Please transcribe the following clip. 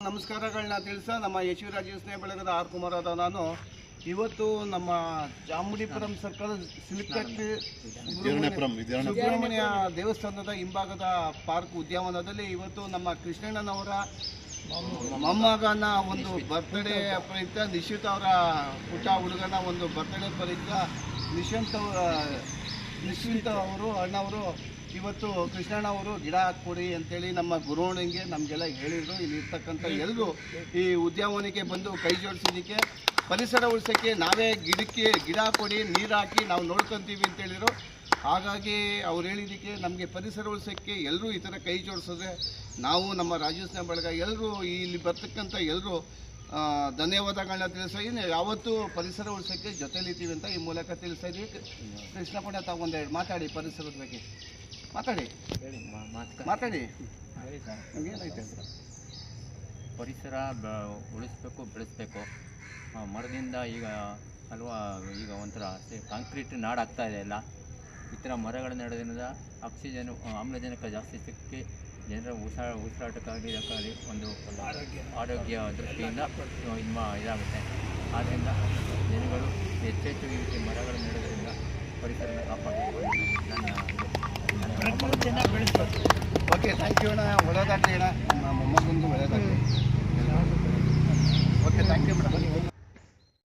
ನಮಸ್ಕಾರಗಳನ್ನ ತಿಳಿಸ ನಮ್ಮ ಯಶವಿ ರಾಜ್ಯ ಸ್ನೇಹ ಬೆಳಗದ ಆರ್ ಕುಮಾರ್ ಆದ ನಾನು ಇವತ್ತು ನಮ್ಮ ಚಾಮುಂಡಿಪುರಂ ಸರ್ಕಲ್ ಸಿಲ್ಕ್ ಫ್ಯಾಕ್ಟರಿ ಸುಬ್ರಹ್ಮಣ್ಯ ದೇವಸ್ಥಾನದ ಹಿಂಭಾಗದ ಪಾರ್ಕ್ ಉದ್ಯಾನವನದಲ್ಲಿ ಇವತ್ತು ನಮ್ಮ ಕೃಷ್ಣಣ್ಣನವರ ಮೊಮ್ಮಗನ ಒಂದು ಬರ್ತ್ಡೇ ಪ್ರಯುಕ್ತ ನಿಶ್ಚಿತ್ ಅವರ ಪುಟ್ಟ ಹುಡುಗನ ಒಂದು ಬರ್ತ್ಡೇ ಪ್ರಯುಕ್ತ ನಿಶ್ಚಿಂತ ಅವರು ಅಣ್ಣವರು ಇವತ್ತು ಕೃಷ್ಣಣ್ಣ ಅವರು ಗಿಡ ಹಾಕ್ಕೊಡಿ ಅಂತೇಳಿ ನಮ್ಮ ಗುರುವಣಿಗೆ ನಮಗೆಲ್ಲ ಹೇಳಿದರು. ಇಲ್ಲಿ ಇರ್ತಕ್ಕಂಥ ಎಲ್ಲರೂ ಈ ಉದ್ಯಾನವನಕ್ಕೆ ಬಂದು ಕೈ ಜೋಡಿಸೋದಕ್ಕೆ ಪರಿಸರ ಉಳಿಸೋಕ್ಕೆ ನಾವೇ ಗಿಡ ಕೊಡಿ, ನೀರು ಹಾಕಿ ನಾವು ನೋಡ್ಕೊತೀವಿ ಅಂತೇಳಿದರು. ಹಾಗಾಗಿ ಅವ್ರು ಹೇಳಿದ್ದಕ್ಕೆ ನಮಗೆ ಪರಿಸರ ಉಳಿಸೋಕ್ಕೆ ಎಲ್ಲರೂ ಈ ಥರ ಕೈ ಜೋಡಿಸಿದ್ರೆ ನಾವು ನಮ್ಮ ರಾಜಸ್ನ ಬಳಗ ಎಲ್ಲರೂ ಇಲ್ಲಿ ಬರ್ತಕ್ಕಂಥ ಎಲ್ಲರೂ ಧನ್ಯವಾದಗಳನ್ನ ತಿಳಿಸ್ತಾ ಇದ್ದೀನಿ. ಯಾವತ್ತೂ ಪರಿಸರ ಉಳಿಸೋಕ್ಕೆ ಜೊತೆಲಿದ್ದೀವಿ ಅಂತ ಈ ಮೂಲಕ ತಿಳಿಸ್ತಾ ಇದ್ದೀವಿ. ಕೃಷ್ಣಪ್ಪಣ್ಣ ತಾವು ಒಂದೆರಡು ಮಾತಾಡಿ, ಪರಿಸರದ ಬಗ್ಗೆ ಮಾತಾಡಿ. ಏನಾಯ್ತು? ಪರಿಸರ ಉಳಿಸ್ಬೇಕು, ಬೆಳೆಸಬೇಕು. ಮರದಿಂದ ಈಗ ಈಗ ಒಂಥರ ಕಾಂಕ್ರೀಟ್ ನಾಡಾಗ್ತಾ ಇದೆ ಎಲ್ಲ. ಈ ಥರ ಮರಗಳ ನೆಡೋದ್ರಿಂದ ಆಕ್ಸಿಜನ್, ಆಮ್ಲಜನಕ ಜಾಸ್ತಿ ಸಿಕ್ಕಿ ಜನರ ಉಸಿರಾಟಕ್ಕಾಗಲಿ ಇದಕ್ಕಾಗಲಿ ಒಂದು ಆರೋಗ್ಯ ದೃಷ್ಟಿಯಿಂದ ಇದಾಗುತ್ತೆ. ಆದ್ದರಿಂದ ಜನಗಳು ಹೆಚ್ಚೆಚ್ಚು ಈ ರೀತಿ ಮರಗಳು ನೆಡೋದ್ರಿಂದ ಪರಿಸರನ ಕಾಪಾಡಬೇಕು. ಓಕೆ, ಥ್ಯಾಂಕ್ ಯು ಅಣ್ಣ. ಒಳ್ಳೆಯದಾಗಲಿ ಅಣ್ಣ, ನಮ್ಮ ಮೊಮ್ಮಗಂದು ಒಳ್ಳೆಯದಾಗಲಿ. Okay, thank you madam.